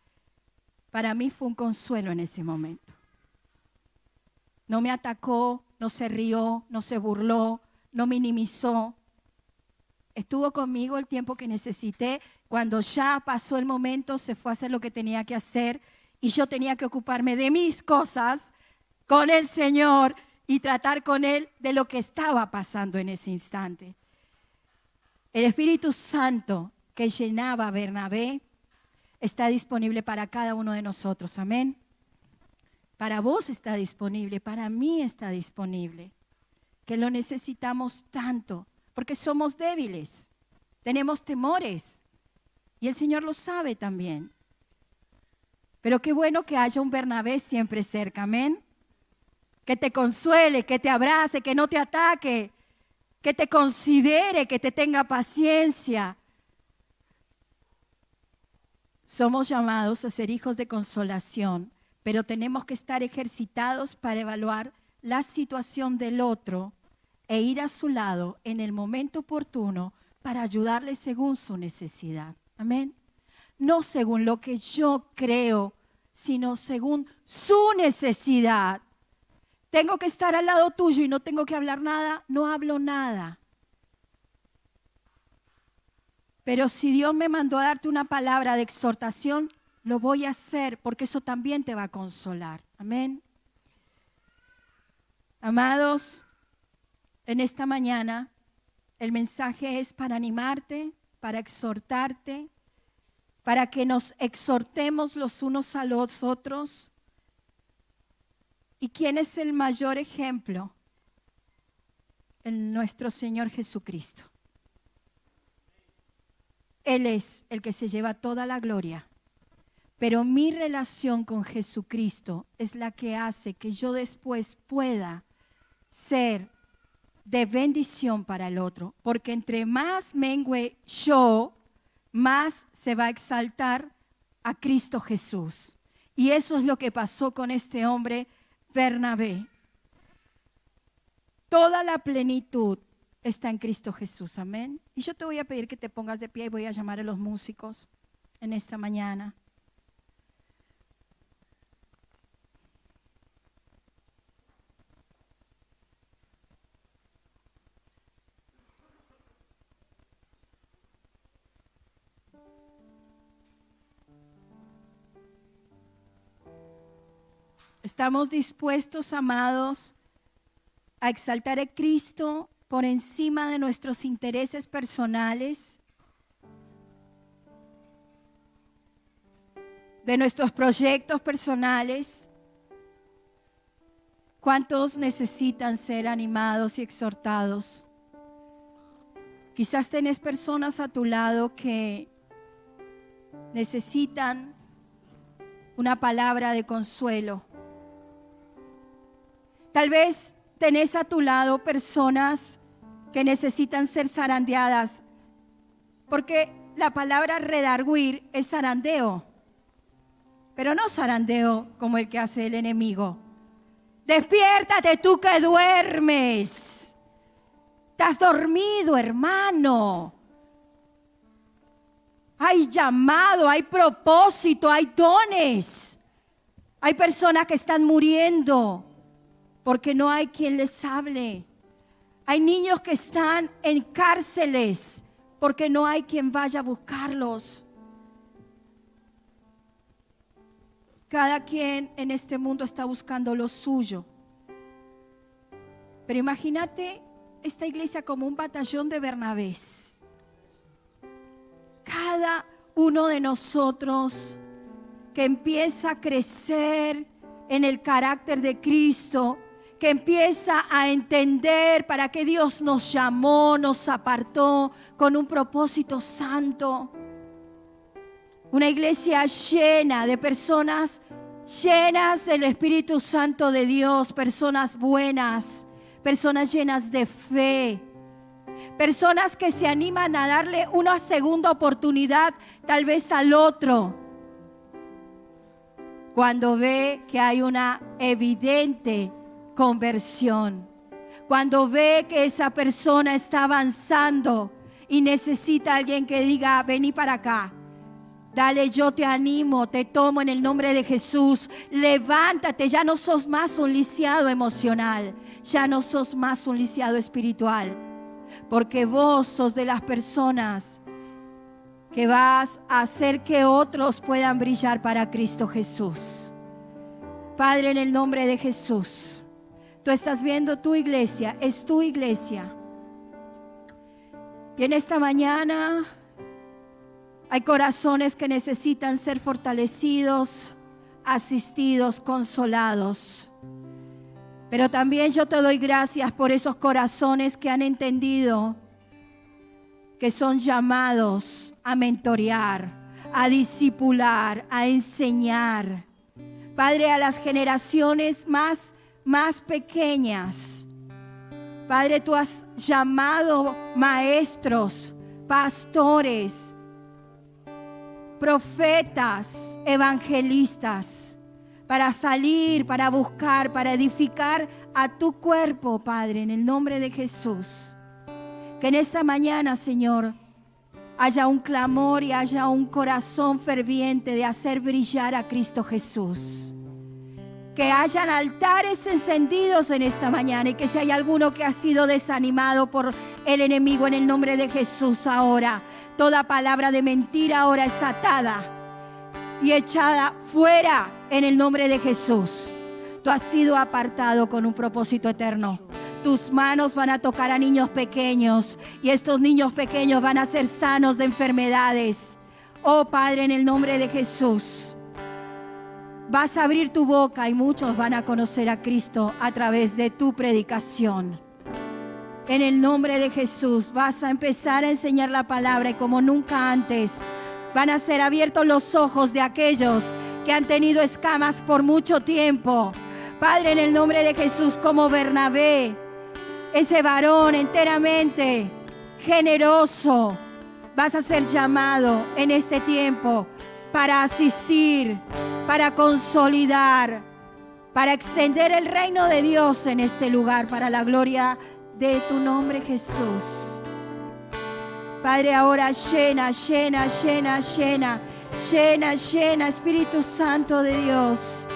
A: para mí fue un consuelo en ese momento. No me atacó, no se rió, no se burló, no minimizó. Estuvo conmigo el tiempo que necesité. Cuando ya pasó el momento, se fue a hacer lo que tenía que hacer y yo tenía que ocuparme de mis cosas con el Señor y tratar con Él de lo que estaba pasando en ese instante. El Espíritu Santo que llenaba a Bernabé está disponible para cada uno de nosotros. Amén. Para vos está disponible, para mí está disponible. Que lo necesitamos tanto. Porque somos débiles, tenemos temores y el Señor lo sabe también. Pero qué bueno que haya un Bernabé siempre cerca, amén. Que te consuele, que te abrace, que no te ataque, que te considere, que te tenga paciencia. Somos llamados a ser hijos de consolación, pero tenemos que estar ejercitados para evaluar la situación del otro e ir a su lado en el momento oportuno para ayudarle según su necesidad. Amén. No según lo que yo creo, sino según su necesidad. tengo que estar al lado tuyo y no tengo que hablar nada, no hablo nada. Pero si Dios me mandó a darte una palabra de exhortación, lo voy a hacer porque eso también te va a consolar. Amén. Amados, en esta mañana el mensaje es para animarte, para exhortarte, para que nos exhortemos los unos a los otros. ¿Y quién es el mayor ejemplo? Nuestro Señor Jesucristo. Él es el que se lleva toda la gloria. Pero mi relación con Jesucristo es la que hace que yo después pueda ser de bendición para el otro. Porque entre más mengüe yo, más se va a exaltar a Cristo Jesús. Y eso es lo que pasó con este hombre Bernabé. Toda la plenitud está en Cristo Jesús, amén. Y yo te voy a pedir que te pongas de pie y voy a llamar a los músicos en esta mañana. Estamos dispuestos, amados, a exaltar a Cristo por encima de nuestros intereses personales, de nuestros proyectos personales. ¿Cuántos necesitan ser animados y exhortados? Quizás tenés personas a tu lado que necesitan una palabra de consuelo. Tal vez tenés a tu lado personas que necesitan ser zarandeadas, porque la palabra redarguir es zarandeo, pero no zarandeo como el que hace el enemigo. Despiértate tú que duermes. Estás dormido, hermano. Hay llamado, hay propósito, hay dones. Hay personas que están muriendo porque no hay quien les hable. Hay niños que están en cárceles porque no hay quien vaya a buscarlos. Cada quien en este mundo está buscando lo suyo. Pero imagínate esta iglesia como un batallón de Bernabés. Cada uno de nosotros que empieza a crecer en el carácter de Cristo, que empieza a entender para qué Dios nos llamó, nos apartó con un propósito santo. Una iglesia llena de personas llenas del Espíritu Santo de Dios, personas buenas, personas llenas de fe, personas que se animan a darle una segunda oportunidad tal vez al otro, cuando ve que hay una evidente conversión, cuando ve que esa persona está avanzando y necesita a alguien que diga: vení para acá, dale, yo te animo, te tomo en el nombre de Jesús, levántate, ya no sos más un lisiado emocional, ya no sos más un lisiado espiritual, porque vos sos de las personas que vas a hacer que otros puedan brillar para Cristo Jesús. Padre, en el nombre de Jesús, tú estás viendo tu iglesia, es tu iglesia. Y en esta mañana hay corazones que necesitan ser fortalecidos, asistidos, consolados. Pero también yo te doy gracias por esos corazones que han entendido que son llamados a mentorear, a discipular, a enseñar. Padre, a las generaciones más pequeñas. Padre, tú has llamado maestros, pastores, profetas, evangelistas, para salir, para buscar, para edificar a tu cuerpo, Padre, en el nombre de Jesús. Que en esta mañana, Señor, haya un clamor y haya un corazón ferviente de hacer brillar a Cristo Jesús. que hayan altares encendidos en esta mañana y que si hay alguno que ha sido desanimado por el enemigo, en el nombre de Jesús ahora, toda palabra de mentira ahora es atada y echada fuera en el nombre de Jesús. Tú has sido apartado con un propósito eterno. Tus manos van a tocar a niños pequeños y estos niños pequeños van a ser sanos de enfermedades. Oh Padre, en el nombre de Jesús, vas a abrir tu boca y muchos van a conocer a Cristo a través de tu predicación. En el nombre de Jesús vas a empezar a enseñar la palabra y como nunca antes van a ser abiertos los ojos de aquellos que han tenido escamas por mucho tiempo. Padre, en el nombre de Jesús, como Bernabé, ese varón enteramente generoso, vas a ser llamado en este tiempo para asistir, para consolidar, para extender el reino de Dios en este lugar, para la gloria de tu nombre, Jesús. Padre, ahora llena, Espíritu Santo de Dios.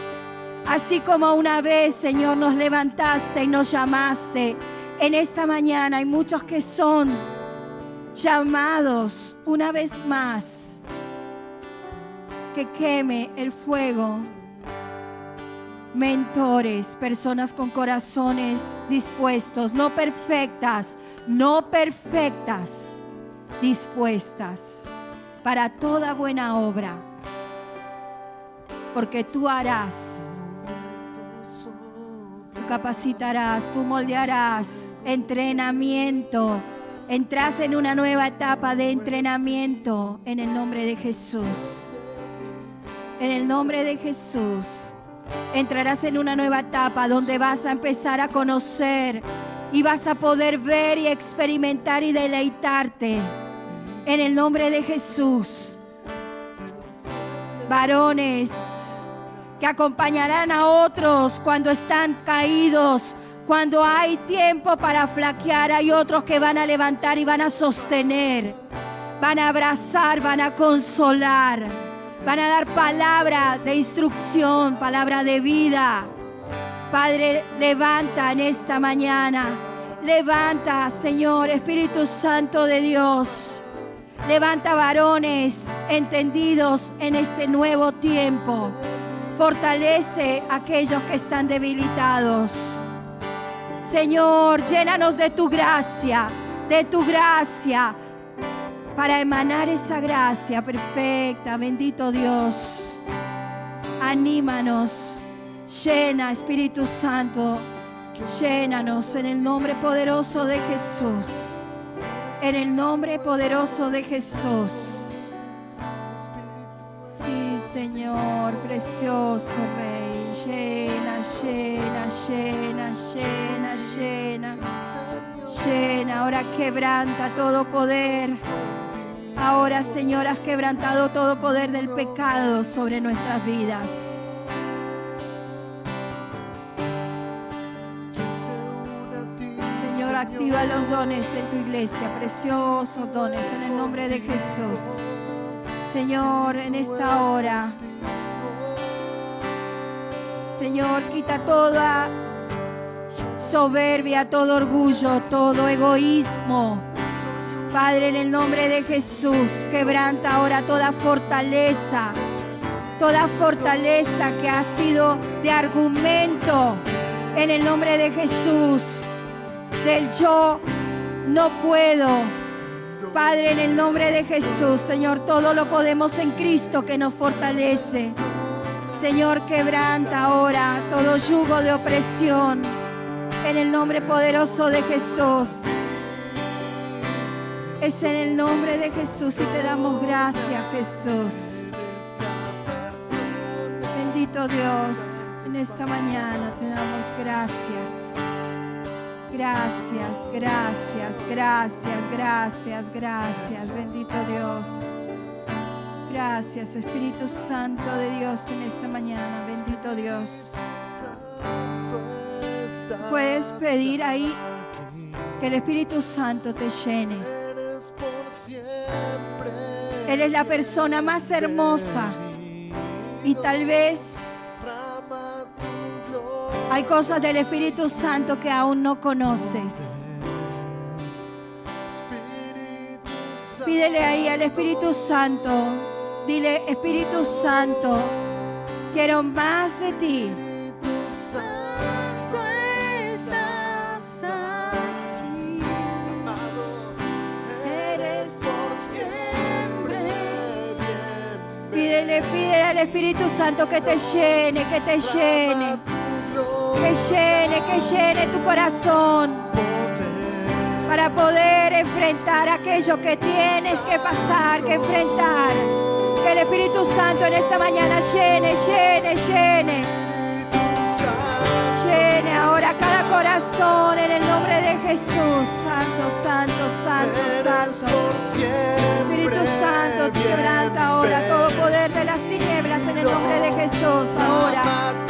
A: Así como una vez, Señor, nos levantaste y nos llamaste, en esta mañana hay muchos que son llamados una vez más. Que queme el fuego. Mentores, personas con corazones dispuestos, no perfectas, dispuestas para toda buena obra. Porque tú harás, tú capacitarás, tú moldearás. Entrenamiento. Entras en una nueva etapa de entrenamiento en el nombre de Jesús. En el nombre de Jesús. Entrarás en una nueva etapa donde vas a empezar a conocer y vas a poder ver y experimentar y deleitarte. En el nombre de Jesús. Varones que acompañarán a otros cuando están caídos, cuando hay tiempo para flaquear. Hay otros que van a levantar y van a sostener, van a abrazar, van a consolar, van a dar palabra de instrucción, palabra de vida. Padre, levanta en esta mañana, levanta, Señor, Espíritu Santo de Dios. Levanta varones entendidos en este nuevo tiempo. Fortalece a aquellos que están debilitados. Señor, llénanos de tu gracia, para emanar esa gracia perfecta. Bendito Dios. Anímanos. Llena, Espíritu Santo. Llénanos en el nombre poderoso de Jesús. En el nombre poderoso de Jesús. Sí, Señor, precioso Rey. Llena. Ahora quebranta todo poder. Ahora, Señor, has quebrantado todo poder del pecado sobre nuestras vidas. Señor, activa los dones en tu iglesia, preciosos dones, en el nombre de Jesús. Señor, en esta hora, Señor, quita toda soberbia, todo orgullo, todo egoísmo. Padre, en el nombre de Jesús, quebranta ahora toda fortaleza que ha sido de argumento, en el nombre de Jesús, del yo no puedo. Padre, en el nombre de Jesús, Señor, todo lo podemos en Cristo que nos fortalece. Señor, quebranta ahora todo yugo de opresión, en el nombre poderoso de Jesús. Es en el nombre de Jesús y te damos gracias, Jesús. Bendito Dios, en esta mañana te damos gracias. Gracias. Bendito Dios. Gracias, Espíritu Santo de Dios, en esta mañana. Bendito Dios. Puedes pedir ahí que el Espíritu Santo te llene. Él es la persona más hermosa y tal vez Hay cosas del Espíritu Santo que aún no conoces. Pídele ahí al Espíritu Santo. Dile, Espíritu Santo, quiero más de ti. Santo, estás aquí. Eres por siempre bien. Pídele al Espíritu Santo que te llene, que te llene. Que llene tu corazón para poder enfrentar aquello que tienes que pasar, que enfrentar. Que el Espíritu Santo en esta mañana llene ahora cada corazón en el nombre de Jesús. Santo. Espíritu Santo, quebranta ahora todo poder de las tinieblas en el nombre de Jesús. Ahora.